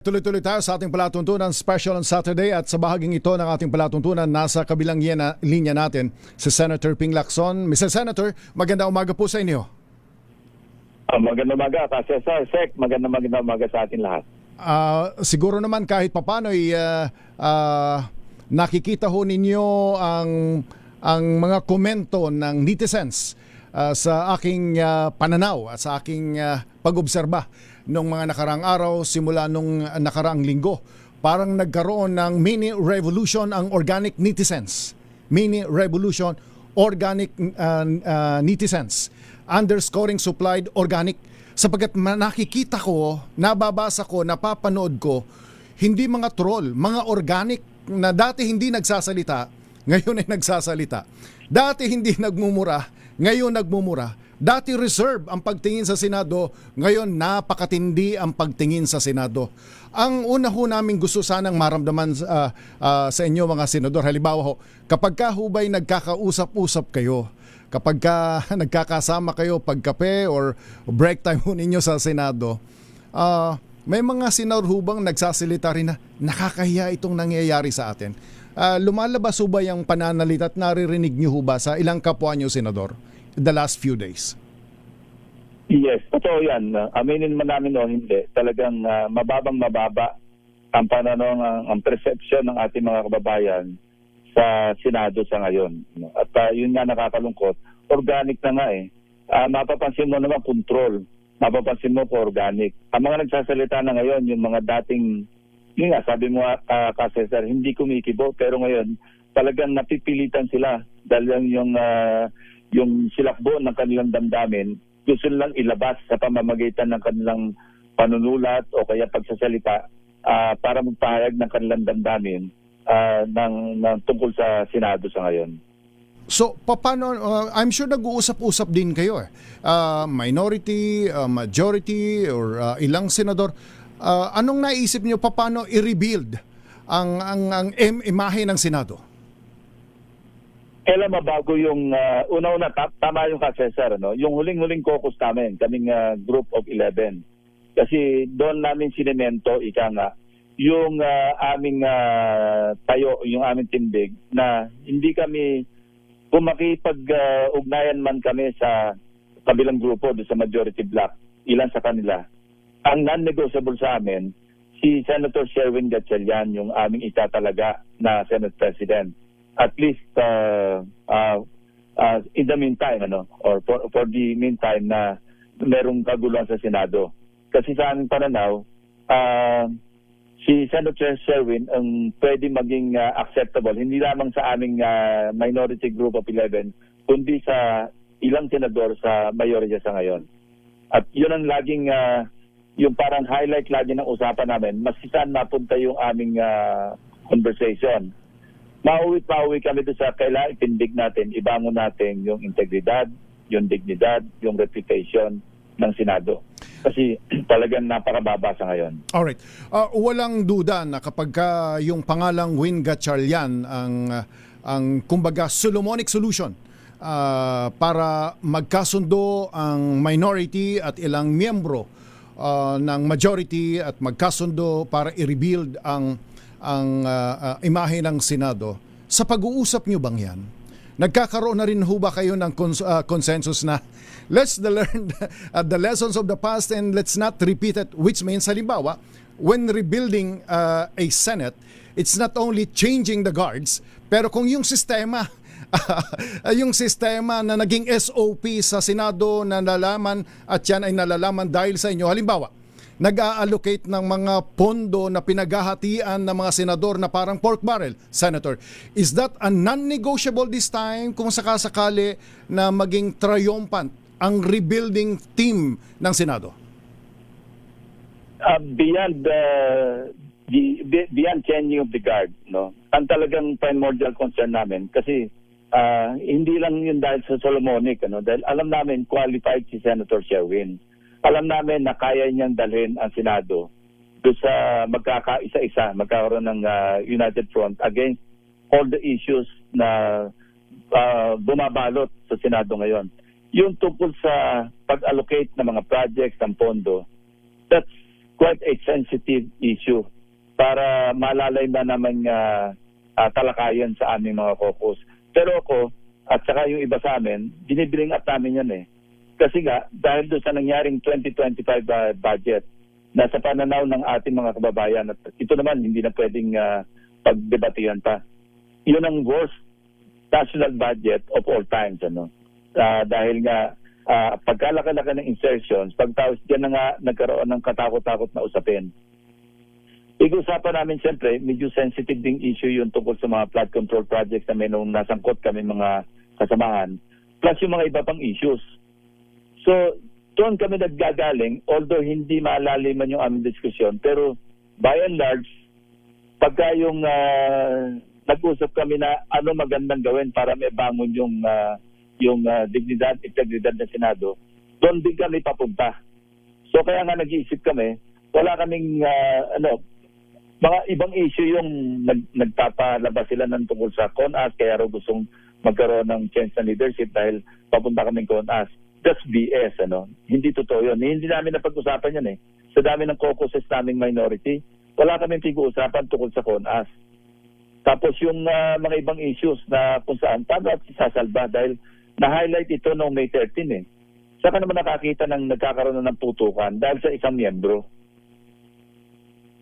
Tuloy-tuloy tayo sa ating palatuntunan special on Saturday at sa bahaging ito ng ating palatuntunan nasa kabilang linya natin si Senator Ping Lacson. Mr. Senator, magandang umaga po sa inyo. Magandang umaga, Cesar, Sec. Magandang umaga sa atin lahat. Siguro naman kahit papano nakikita ho ninyo ang mga komento ng netizens sa aking pananaw at sa aking pag-obserba nung mga nakaraang araw simula nung nakaraang linggo. Parang nagkaroon ng mini revolution ang organic netizens. Mini revolution, organic netizens. Underscoring supplied organic. Sapagkat nakikita ko, nababasa ko, napapanood ko, hindi mga troll, mga organic na dati hindi nagsasalita, ngayon ay nagsasalita. Dati hindi nagmumura, ngayon nagmumura. Dati reserve ang pagtingin sa Senado, ngayon napakatindi ang pagtingin sa Senado. Ang una ho namin gusto sanang maramdaman sa inyo mga senador, halimbawa ho, kapag ka hubay nagkakausap-usap kayo, kapag ka nagkakasama kayo pagkape or break time ho ninyo sa Senado, may mga senador hubang nagsasalita rin na nakakahiya itong nangyayari sa atin. Lumalabas ho ba yung pananalita at naririnig nyo ho ba sa ilang kapwa nyo senador the last few days? Yes, totoo yan. Aminin man namin o hindi, talagang mababa ang pananaw, ang perception ng ating mga kababayan sa Senado sa ngayon. At yun nga nakakalungkot, organic na nga eh. Mapapansin mo naman control, mapapansin mo po organic. Ang mga nagsasalita na ngayon, yung mga dating, yun nga, sabi mo Cesar, hindi kumikibo, pero ngayon talagang napipilitan sila dahil yung silakbo ng kanilang damdamin, gusto nilang ilabas sa pamamagitan ng kanilang panunulat o kaya pagsasalita para magpahayag ng kanilang damdamin ng tungkol sa Senado sa ngayon. So, paano, I'm sure nag-uusap-usap din kayo minority, majority, or ilang senador. Anong naisip nyo paano i-rebuild ang imahe ng Senado? Kailan mabago yung una-una, tama yung Cesar, no? Yung huling-huling caucus namin, kaming group of 11. Kasi doon namin sinemento, ika nga, yung aming tayo, yung aming tindig, na hindi kami, kung makipag-ugnayan man kami sa kabilang grupo, doon sa majority bloc, ilan sa kanila, ang non-negotiable sa amin, si Senator Sherwin Gatchalian, yung aming itatalaga na Senate President. At least in the meantime, or for the meantime na merong kaguluhan sa Senado. Kasi sa aming pananaw, si Senator Sherwin ang pwede maging acceptable, hindi lamang sa aming minority group of 11, kundi sa ilang senador sa mayorya sa ngayon. At yun ang laging, yung parang highlight lagi ng usapan namin, mas saan napunta yung aming conversation. Pauwi kami doon sa kailangan itindig natin, ibangon natin yung integridad, yung dignidad, yung reputation ng Senado. Kasi talagang napakababa sa ngayon. Alright. Walang duda na kapag yung pangalang Win Gatchalian ang kumbaga Solomonic solution para magkasundo ang minority at ilang miyembro ng majority at magkasundo para i-rebuild ang imahe ng Senado. Sa pag-uusap nyo bang yan, nagkakaroon na rin ho ba kayo ng consensus na let's learn the lessons of the past and let's not repeat it, which means halimbawa, when rebuilding a Senate, it's not only changing the guards, pero kung yung sistema yung sistema na naging SOP sa Senado na nalalaman at yan ay nalalaman dahil sa inyo, halimbawa, nag-a-allocate ng mga pondo na pinaghahatian ng mga senador na parang pork barrel, Senator. Is that a non-negotiable this time kung sakasakali na maging triumphant ang rebuilding team ng Senado? Beyond changing of the guard, no? Ang talagang primordial concern namin kasi hindi lang yun dahil sa Solomonic, dahil alam namin qualified si Senator Sherwin. Alam namin na kaya niyang dalhin ang Senado doon sa magkakaisa-isa, magkakaroon ng United Front against all the issues na bumabalot sa Senado ngayon. Yung tungkol sa pag-allocate ng mga projects ng pondo, that's quite a sensitive issue para malalay na naman talakayan sa aming mga caucus. Pero ako, at saka yung iba sa amin, binibring up namin yan eh. Kasi nga, dahil doon sa nangyaring 2025 budget, na sa pananaw ng ating mga kababayan, at ito naman hindi na pwedeng pagdebatihan pa. Yun ang worst national budget of all times. Dahil nga, pagkalaki-laki ng insertions, pagtaos dyan na nga nagkaroon ng katakot-takot na usapin. Pag-usapan namin siyempre, medyo sensitive ding issue yung tungkol sa mga flood control projects na may nung nasangkot kami mga kasamahan, plus yung mga iba pang issues. So, doon kami naggagaling, although hindi maalaliman yung aming diskusyon, pero by and large, pagka yung nag-usap kami na ano magandang gawin para may bangon yung dignidad, integridad ng Senado, doon din kami papunta. So kaya nga nag-iisip kami, wala kaming mga ibang issue yung nagpapalabas sila ng tungkol sa CONAS, kaya raw gustong magkaroon ng change na leadership dahil papunta kaming CONAS. That's BS, Hindi totoo yun. Hindi namin napag-usapan yan eh. Sa dami ng caucuses naming minority, wala kaming pag-uusapan tungkol sa CONAS. Tapos yung mga ibang issues na kung saan tayo at sasalba dahil na-highlight ito noong May 13 eh. Saka naman nakakita ng nagkakaroon na ng putukan dahil sa isang miyembro.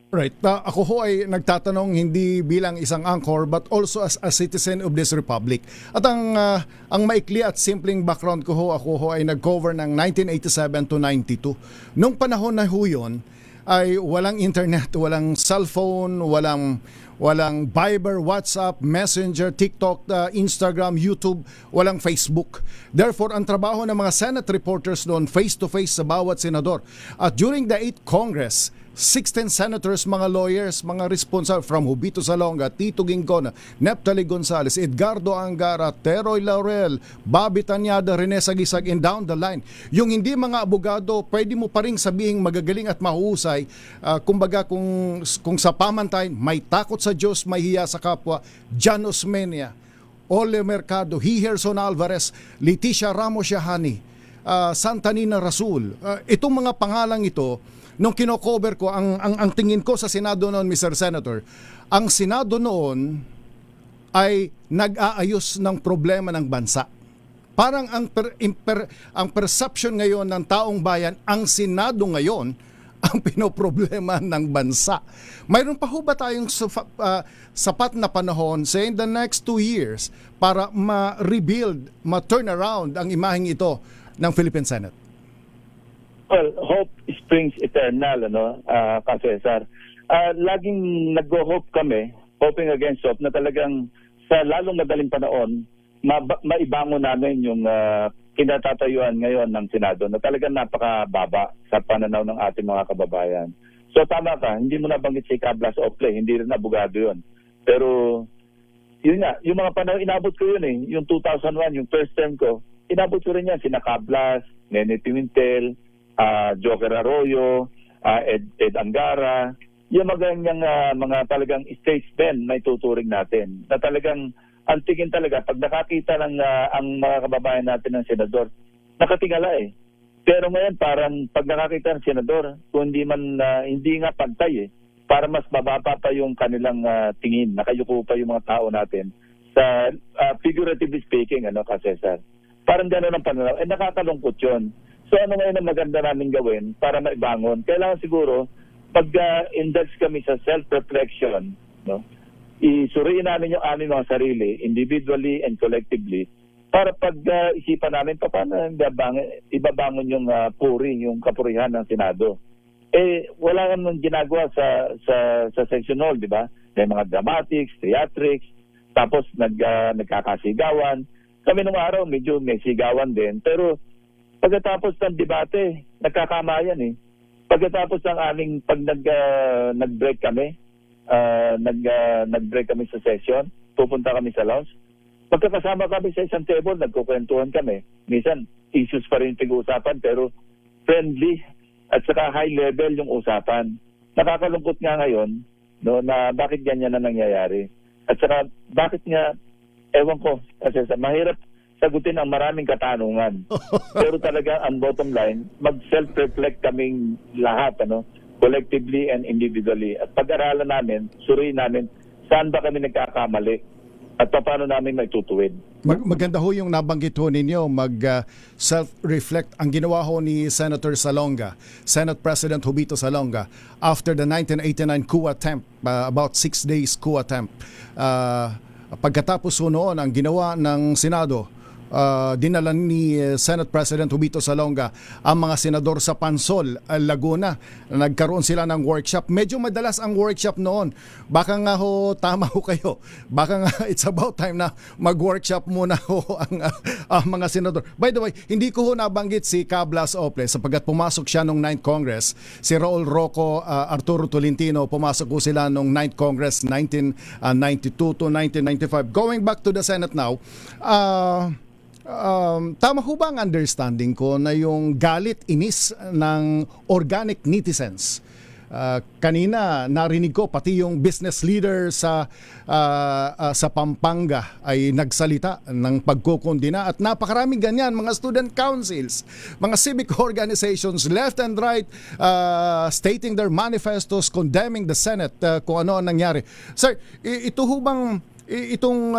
Right. Ako ho ay nagtatanong hindi bilang isang anchor but also as a citizen of this republic. At ang maikli at simpleng background ko ho, ako ho ay nag-cover ng 1987 to 92. Nung panahon na ho yun, ay walang internet, walang cellphone, walang Viber, WhatsApp, Messenger, TikTok, Instagram, YouTube, walang Facebook. Therefore, ang trabaho ng mga Senate reporters doon face-to-face sa bawat senador. At during the 8th Congress, 16 senators, mga lawyers, mga responsable from Hubito Salonga, Tito Gingon, Neptali Gonzales, Edgardo Angara, Teroy Laurel, Bobby Tanyada, Rene Sagisag, and down the line. Yung hindi mga abogado, pwede mo pa rin sabihing magagaling at mahusay. Kumbaga kung sa pamantayan, may takot sa Diyos, may hiya sa kapwa, Jan Osmeña, Ole Mercado, Hijerson Alvarez, Leticia Ramos Yahani, Santa Nina Rasul. Itong mga pangalang ito, nung kino-cover ko, ang tingin ko sa Senado noon, Mr. Senator, ang Senado noon ay nag-aayos ng problema ng bansa. Parang ang perception ngayon ng taong bayan, ang Senado ngayon ang pinoproblema ng bansa. Mayroon pa ho ba tayong sapat na panahon, say in the next 2 years, para ma-rebuild, ma-turn around ang imaheng ito ng Philippine Senate? Well, hope springs eternal, Cesar. Laging nag-hope kami, hoping against hope, na talagang sa lalong madaling panahon, maibangon namin yung kinatatayuan ngayon ng Senado na talagang napakababa sa pananaw ng ating mga kababayan. So tama ka, hindi mo nabanggit si Cablas o Play, hindi rin abogado yun. Pero yun nga, yung mga panahon, inabot ko yun eh. Yung 2001, yung first term ko, inabot ko rin yan, sina Cablas, Nene Pimentel, Joker Arroyo, Ed Angara, yung mga talagang statesmen na ituturing natin. Na talagang, ang tingin talaga, pag nakakita ng ang mga kababayan natin ng senador, nakatingala eh. Pero ngayon parang pag nakakita ng senador, kung hindi nga pantay eh, para mas mababa pa yung kanilang tingin, nakayuko pa yung mga tao natin sa figuratively speaking, Cesar. Parang gano'n ang pananaw. Nakakalungkot yun. So ano ngayon ang maganda namin gawin para maibangon? Kailangan siguro, pag-indulge kami sa self-reflection, isuriin namin yung aming mga sarili, individually and collectively, para pag-isipan namin paano ibabangon yung puri, yung kapurihan ng Senado. Wala nang ginagawa sa section hall, di ba? May mga dramatics, theatrics, tapos nagkakasigawan. Kami nung araw, medyo may sigawan din, pero pagkatapos ng debate, nagkakamayan eh. Pagkatapos ng aming nag-break kami, nag-break kami sa session, pupunta kami sa lounge. Pagkakasama kami sa isang table, nagkukwentuhan kami. Minsan, issues pa rin pag-uusapan, pero friendly at saka high level yung usapan. Nakakalungkot nga ngayon, na bakit ganyan na nangyayari. At saka, bakit nga, ewan ko, kasi mahirap sagutin ang maraming katanungan. Pero talaga ang bottom line, mag-self-reflect kaming lahat, collectively and individually. At pag-aralan namin, suriin namin, saan ba kami nagkakamali at paano namin maitutuwid. Maganda ho yung nabanggit ho ninyo, self-reflect ang ginawa ho ni Senator Salonga, Senate President Jovito Salonga, after the 1989 coup attempt, about 6 days coup attempt. Pagkatapos ho noon, ang ginawa ng Senado, dinala ni Senate President Jovito Salonga ang mga senador sa Pansol, Laguna. Nagkaroon sila ng workshop. Medyo madalas ang workshop noon. Baka nga ho, tama ho kayo. Baka nga it's about time na mag-workshop muna ho ang mga senador. By the way, hindi ko ho nabanggit si Cablas Ople sapagkat pumasok siya nung 9th Congress. Si Raul Roco, Arturo Tolentino, pumasok ho sila nung 9th Congress 1992 to 1995. Going back to the Senate now, tama ho ba ang understanding ko na yung galit, inis ng organic netizens? Kanina narinig ko pati yung business leader sa Pampanga ay nagsalita ng pagkukondina at napakaraming ganyan, mga student councils, mga civic organizations left and right, stating their manifestos condemning the Senate kung ano ang nangyari. Sir, ito ho bang itong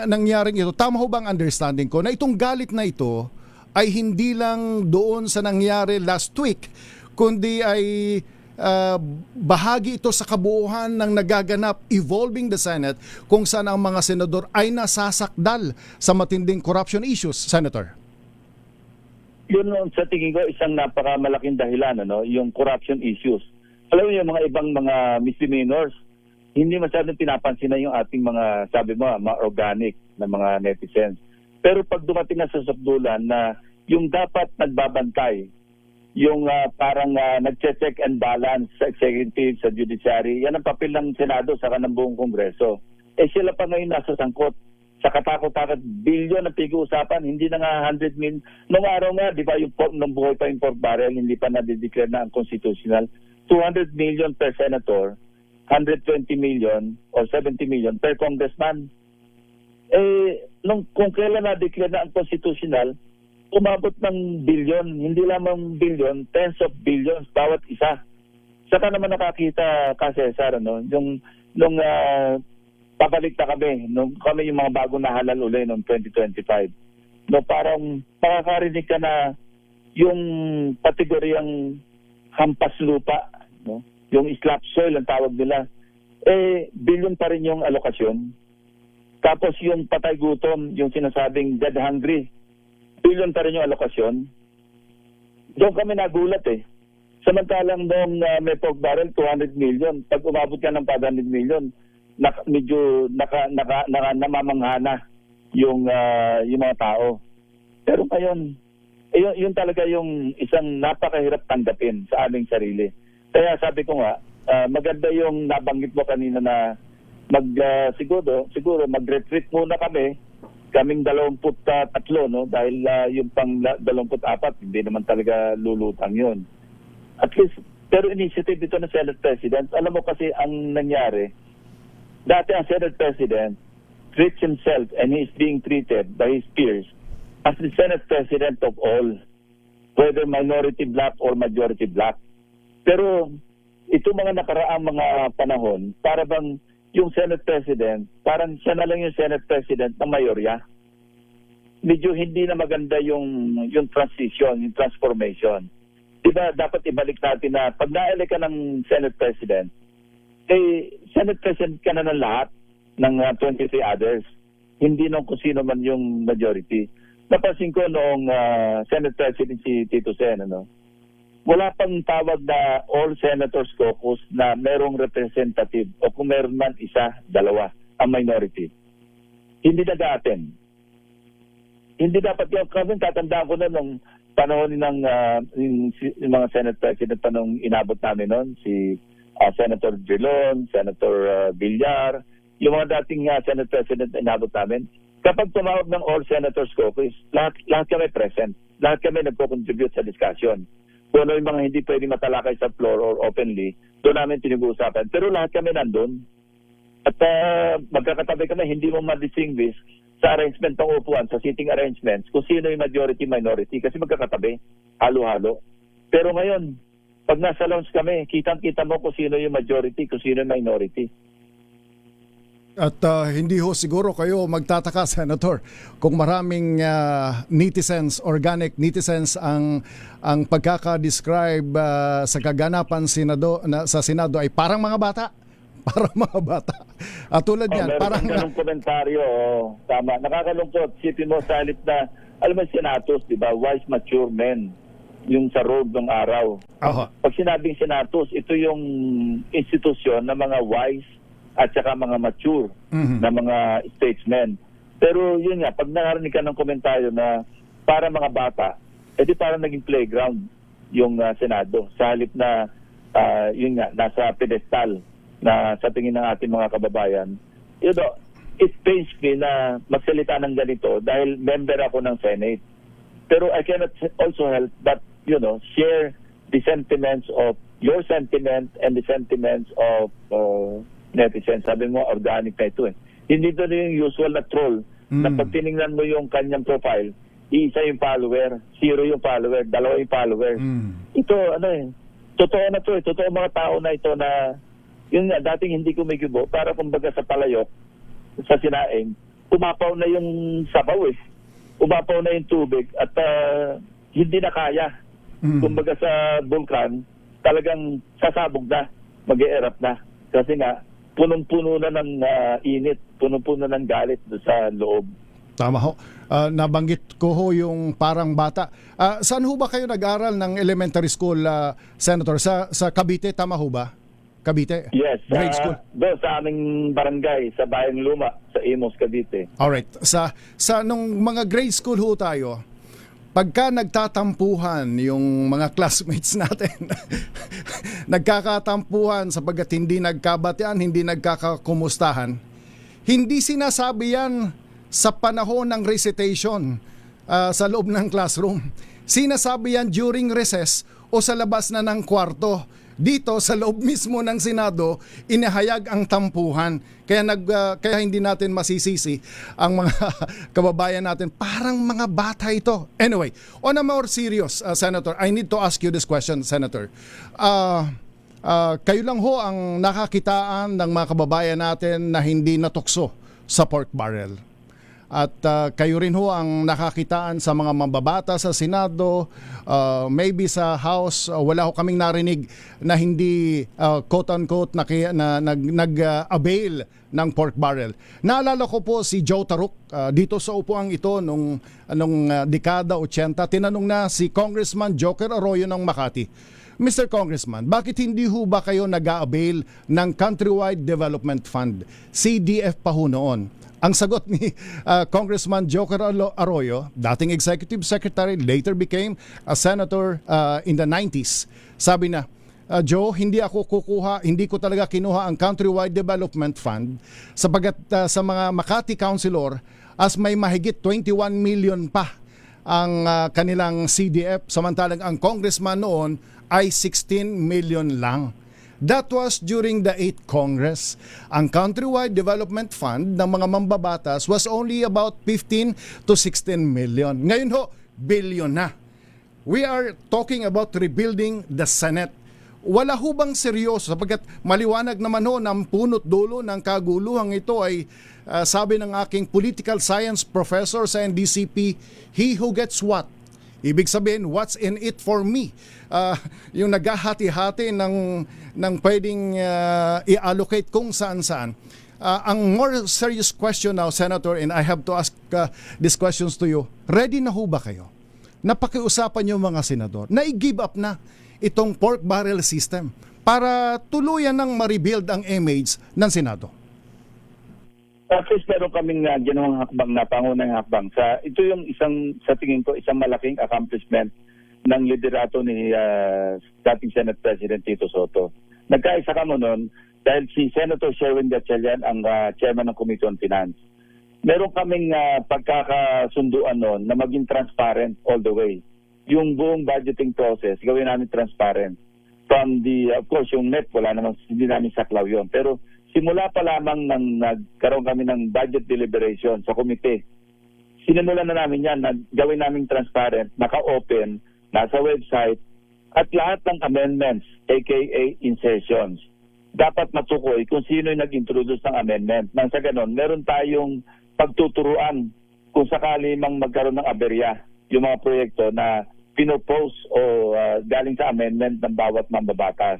nangyaring ito, tama ho bang understanding ko na itong galit na ito ay hindi lang doon sa nangyari last week, kundi ay bahagi ito sa kabuuhan ng nagaganap evolving the Senate kung saan ang mga senador ay nasasakdal sa matinding corruption issues, Senator? Yun sa tingin ko isang napakamalaking dahilan, yung corruption issues. Alam mo yung mga ibang mga misdemeanors, hindi masyadong pinapansin na yung ating mga, sabi mo, mga organic na mga netizens. Pero pag dumating na sa sabdulan na yung dapat nagbabantay, yung parang nag-check and balance sa executive, sa judiciary, yan ang papel ng Senado sa ng buong Kongreso. Sila pa ngayon nasa sangkot. Sa katakot-takot, bilyon ang pag-uusapan, hindi na nga 100 million. Noong araw nga, di ba, nung buhay pa yung pork barrel, hindi pa na-declare na ang constitutional. 200 million per senator, 120 million or 70 million per congressman. Kung kailan na-declare na ang constitutional, umabot ng billion, hindi lamang billion, tens of billions bawat isa. Saka naman nakakita ka, Cesar, nung pabalik na kami yung mga bagong nahalal uli noong 2025. Parang makakarinig ka na yung kategoryang hampas lupa, yung slap soil ang tawag nila, billion pa rin yung alokasyon. Tapos yung patay gutom, yung sinasabing dead hungry, billion pa rin yung alokasyon. Doon kami nagulat Samantalang noong may pork barrel, 200 million. Pag umabot ka ng 500 million, medyo namamanghana yung mga tao. Pero ngayon, yun talaga yung isang napakahirap tanggapin sa aming sarili. Kaya sabi ko nga, maganda yung nabanggit mo kanina na siguro mag-retreat muna kaming 23, dahil yung pang 24, hindi naman talaga lulutang yun. At least, pero initiative ito ng Senate President. Alam mo kasi ang nangyari, dati ang Senate President treats himself and he is being treated by his peers as the Senate President of all, whether minority black or majority black. Pero ito mga nakaraang mga panahon, para bang yung Senate President, parang siya na lang yung Senate President ng mayorya. Medyo hindi na maganda yung transition, yung transformation. Diba dapat ibalik natin na pag na-elect ka ng Senate President, Senate President ka na ng lahat ng 23 others. Hindi nung kung sino man yung majority. Napansin ko noong Senate President si Tito Sen, wala pang tawag na all senators caucus na merong representative o kung meron man isa, dalawa, ang minority. Hindi nag-a-attend. Hindi dapat yung kami, tatandaan ko na nung panahon ng yung mga Senate President pa nung inabot namin noon, si Senator Drilon, Senator Villar, yung mga dating Senate President na inabot namin. Kapag tumawag ng all senators caucus, lahat kami present. Lahat kami nagpo-contribute sa discussion. Kung ano yung mga hindi pwede matalakay sa floor or openly, doon namin pinag-uusapan. Pero lahat kami nandun. At magkakatabi kami, hindi mo ma-distinguish sa arrangement ng upuan, sa seating arrangements, kung sino yung majority, minority. Kasi magkakatabi, halo-halo. Pero ngayon, Pag nasa lounge kami, kitang-kita mo kung sino yung majority, kung sino yung minority. At hindi ho siguro kayo magtataka, Senator, kung maraming netizens, organic netizens ang pagkaka-describe sa kaganapan sa Senado ay parang mga bata. Parang mga bata. At tulad yan, Meron parang... kang ganung komentaryo, tama. Nakakalungkot, sipin mo sa halip na, alam mo, senatos, di ba, wise, mature men, yung sa road ng araw. Pag sinabing senatos, ito yung institusyon ng mga wise at saka mga mature na mga statesmen. Pero yun nga, pag narinig ka ng komentaryo na para mga bata, edi parang naging playground yung Senado. Sa halip na, yun nga, nasa pedestal na sa tingin ng ating mga kababayan. You know, it pains me na magsalita ng ganito dahil member ako ng Senate. Pero I cannot also help but, you know, share the sentiments of your sentiment and the sentiments of netizens. Sabi mo, organic na ito eh. Hindi ito yung usual na troll na pag tinignan mo yung kanyang profile, isa yung follower, 0 yung follower, 2 yung follower. Ito, ano eh, totoo na to eh. Totoo mga tao na ito na, yun nga, dating hindi kumikibo, para kumbaga sa palayok, sa sinaing, umapaw na yung sabaw eh. Umapaw na yung tubig at hindi na kaya. Kumbaga sa vulkan, talagang sasabog na, mag-e-erupt na. Kasi nga, punong-puno na ng init, punong-puno na ng galit sa loob. Tama ho. Nabanggit ko ho yung parang bata. Saan ho ba kayo nag-aral ng elementary school, Senator? Sa Cavite, tama ho ba? Cavite? Yes. Grade school? Doon sa aming barangay, sa Bayang Luma, sa Imos, Cavite. Alright. Sa nung mga grade school ho tayo, pagka nagtatampuhan yung mga classmates natin, nagkakatampuhan sapagkat hindi nagkabatian, hindi nagkakakumustahan, hindi sinasabi yan sa panahon ng recitation sa loob ng classroom. Sinasabi yan during recess o sa labas na ng kwarto. Dito sa loob mismo ng Senado, inahayag ang tampuhan. Kaya hindi natin masisisi ang mga kababayan natin. Parang mga bata ito. Anyway, on a more serious, Senator, I need to ask you this question, Senator. Kayo lang ho ang nakakitaan ng mga kababayan natin na hindi natukso sa pork barrel. At kayo rin ho ang nakakitaan sa mga mambabata sa Senado, maybe sa House, wala ho kaming narinig na hindi quote-unquote nag-avail ng pork barrel. Naalala ko po si Joe Taruk dito sa upuan ito nung dekada 80, tinanong na si Congressman Joker Arroyo ng Makati, Mr. Congressman, bakit hindi ho ba kayo nag-avail ng Countrywide Development Fund? CDF pa ho noon. Ang sagot ni Congressman Joker Arroyo, dating Executive Secretary, later became a Senator in the 90s. Sabi na, Joe, hindi ko talaga kinuha ang Countrywide Development Fund sapagat sa mga Makati Councilor as may mahigit 21 million pa ang kanilang CDF, samantalang ang congressman noon ay 16 million lang. That was during the 8th Congress. Ang Countrywide Development Fund ng mga mambabatas was only about 15 to 16 million. Ngayon ho, billion na. We are talking about rebuilding the Senate. Wala ho bang seryoso sapagkat maliwanag naman ho ng punot dulo ng kaguluhang ito ay sabi ng aking political science professor sa NDCP, he who gets what? Ibig sabihin, what's in it for me? Yung naghahati-hati ng pwedeng i-allocate kung saan-saan. Ang more serious question now, Senator, and I have to ask these questions to you, ready na ho ba kayo? Napakiusapan yung mga senador na i-give up na itong pork barrel system para tuluyan ng ma-rebuild ang image ng Senado? At least meron kaming ginawang hakbang na pangunang hakbang. Ito yung sa tingin ko, isang malaking accomplishment ng liderato ni dating Senate President Tito Soto. Nagkaisa kamo noon dahil si Senator Sherwin Gatchalian ang chairman ng Committee on Finance. Meron kaming pagkakasunduan noon na maging transparent all the way. Yung buong budgeting process, gawin namin transparent. From of course, yung net, hindi namin saklaw yun. Pero simula pa lamang nang nagkaroon kami ng budget deliberation sa komite, sinimulan na namin yan, gawin namin transparent, naka-open, nasa website, At lahat ng amendments, aka insertions, dapat matukoy kung sino yung nag-introduce ng amendment. Nang sa ganon, meron tayong pagtuturuan kung sakali mang magkaroon ng aberya yung mga proyekto na pinopose o galing sa amendment ng bawat mambabatas.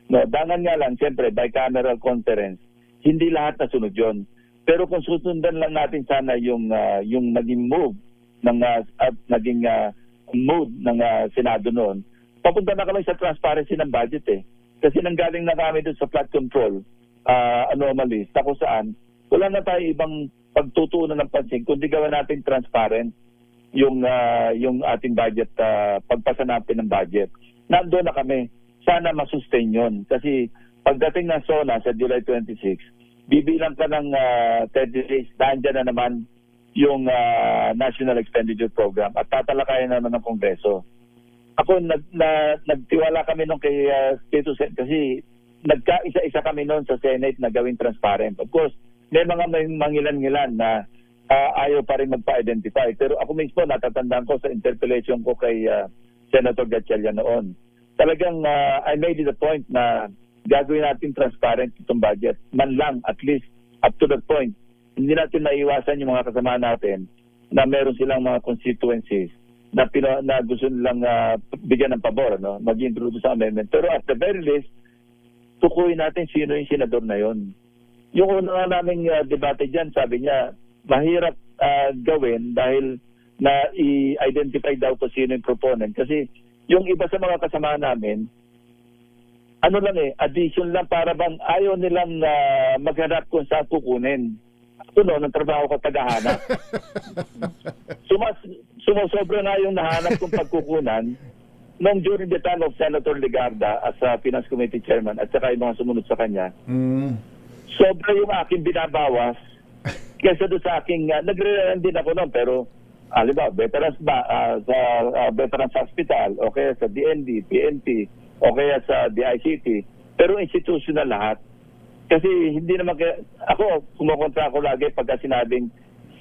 No, dangan nga lang, siyempre, bicameral conference, hindi lahat nasunod yun. Pero kung susundan lang natin sana yung naging move at naging mood ng Senado noon, papunta na kami sa transparency ng budget eh. Kasi nanggaling na kami doon sa flood control anomalies na kung saan wala na tayo ibang pagtutuunan ng pansin kundi gawin natin transparent yung ating budget, pagpasa natin ng budget. Nandoon na kami. Sana masustain yun. Kasi pagdating ng SONA sa July 26, bibilang ka ng 30 days, nandiyan na naman yung National Expenditure Program at tatalakayan naman ng Kongreso. Ako, nagtiwala kami nung kay Tito Sen kasi nagkaisa-isa kami noon sa Senate na gawing transparent. Of course, may mangilan-ngilan na ayaw pa rin magpa-identify. Pero ako mismo, natatandaan ko sa interpellation ko kay Senator Gatchalian noon. Talagang I made it a point na gagawin natin transparent itong budget. Man lang, at least, up to that point. Hindi natin naiwasan yung mga kasama natin na meron silang mga constituencies na gusto nilang bigyan ng pabor, no? Mag-introduce sa amendment. Pero at the very least, tukuyin natin sino yung senador na yon. Yung una nga naming debate dyan, sabi niya, mahirap gawin dahil na i-identify daw ko sino yung proponent. Kasi yung iba sa mga kasama namin, ano lang addition lang para bang ayaw nilang maghanap kung saan kukunin. Ako no, ng trabaho ko tagahanap. Sumusobra na yung nahanap kong pagkukunan nung during the time of Senator Legarda as Finance Committee Chairman at saka yung mga sumunod sa kanya. Sobra yung aking binabawas kaysa doon sa aking, nagre-run din ako noon pero halimbawa, veterans sa Veterans Hospital o kaya sa DND, PNP o kaya sa DICT pero institutional lahat. Kasi hindi naman ako, kumukontra ako lagi pagka sinabing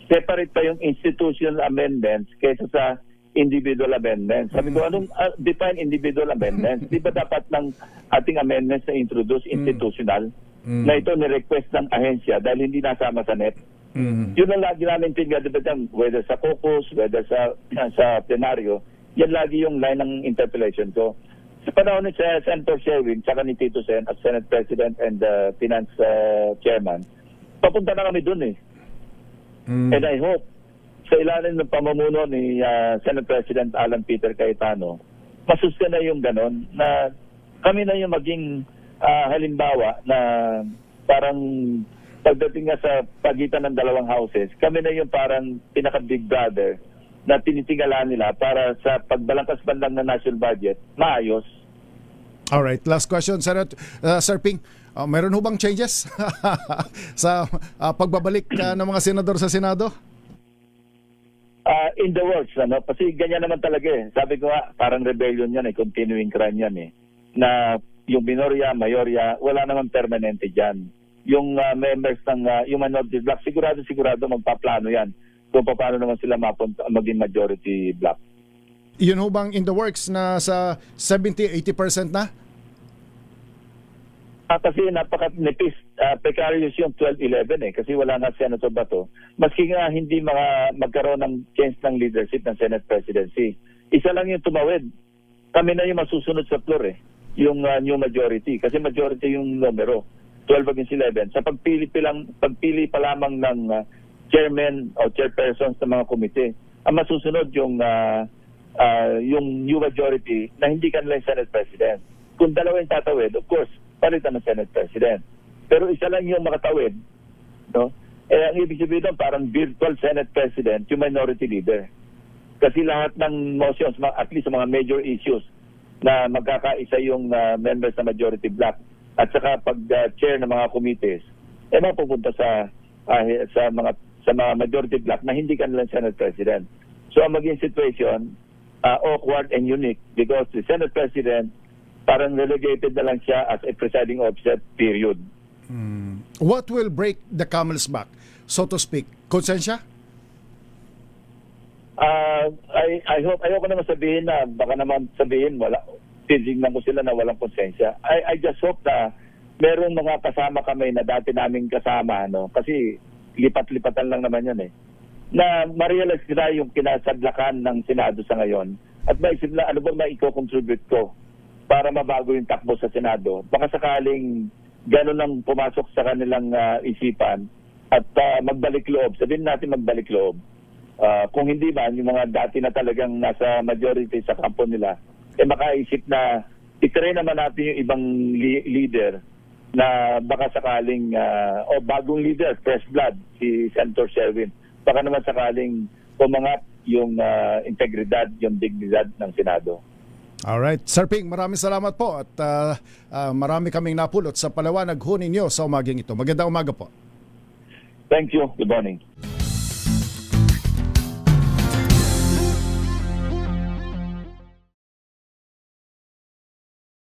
separate pa yung institutional amendments kaysa sa individual amendments. Sabi ko, anong define individual amendments? Di ba dapat ng ating amendments na introduce institutional na ito ni-request ng ahensya dahil hindi nasama sa NEP? Yun ang lagi namin pinag-debate, whether sa caucus, whether sa plenaryo, yan lagi yung line ng interpellation ko. Sa panahon ni Senator Sherwin, saka ni Tito Sen as Senate President and Finance Chairman, papunta na kami dun eh. And I hope, sa ilalim ng pamumuno ni Senate President Alan Peter Cayetano, masustain na yung ganon, na kami na yung maging halimbawa na parang pagdating nga sa pagitan ng dalawang houses, kami na yung parang pinaka-big brother na tinitingala nila para sa pagbalangkas bandang ng national budget, maayos. Alright, last question, Sir Ping. Meron ho bang changes sa pagbabalik ng mga senador sa Senado? In the works, kasi ganyan naman talaga eh. Sabi ko parang rebellion yan continuing crime yan eh. Na yung minorya, mayorya, wala naman permanente dyan. Yung members ng yung minority block, sigurado magpaplano yan kung paano naman sila maging majority block. Yun ho bang in the works na sa 70-80% na? Kasi napaka-nipis, precarious yung 12-11 eh, kasi wala nga Senator Bato. Maski nga hindi magkaroon ng change ng leadership ng Senate presidency. Isa lang yung tumawid. Kami na yung masusunod sa floor eh, yung new majority. Kasi majority yung numero, 12 against 11. Sa pagpili pa lamang ng chairman o chairpersons ng mga komite, ang masusunod yung new majority na hindi kanila yung Senate President. Kung dalawa yung tatawid, of course, palitan ng Senate President. Pero isa lang yung makatawid, no? Ang ibig sabihin doon, parang virtual Senate President, yung minority leader. Kasi lahat ng motions, at least sa mga major issues, na magkakaisa yung members na majority block at saka pag-chair ng mga committees, mapupunta sa mga majority block na hindi kanilang Senate President. So ang maging situation, awkward and unique because the Senate President parang relegated na lang siya as a presiding officer, period. What will break the camel's back, so to speak? Konsensya? I hope, ayoko naman sabihin na baka naman sabihin wala, titignan ko sila na walang konsensya. I just hope na merong mga kasama kami na dati naming kasama, no? Kasi lipat-lipatan lang naman yun eh. Na ma-realize nila yung kinasadlakan ng Senado sa ngayon at maisip na ano ba maiko-contribute ko para mabago yung takbo sa Senado. Baka sakaling gano'n ang pumasok sa kanilang isipan at magbalik loob. Sabihin natin magbalik loob. Kung hindi man, yung mga dati na talagang nasa majority sa kampo nila, makaisip na itry naman natin yung ibang leader na baka sakaling, bagong leader, fresh blood, si Senator Sherwin. Baka naman sakaling pumangat yung integridad, yung dignidad ng Senado. Alright. Sir Ping, maraming salamat po at marami kaming napulot sa paliwanag ho ninyo sa umaging ito. Magandang umaga po. Thank you. Good morning.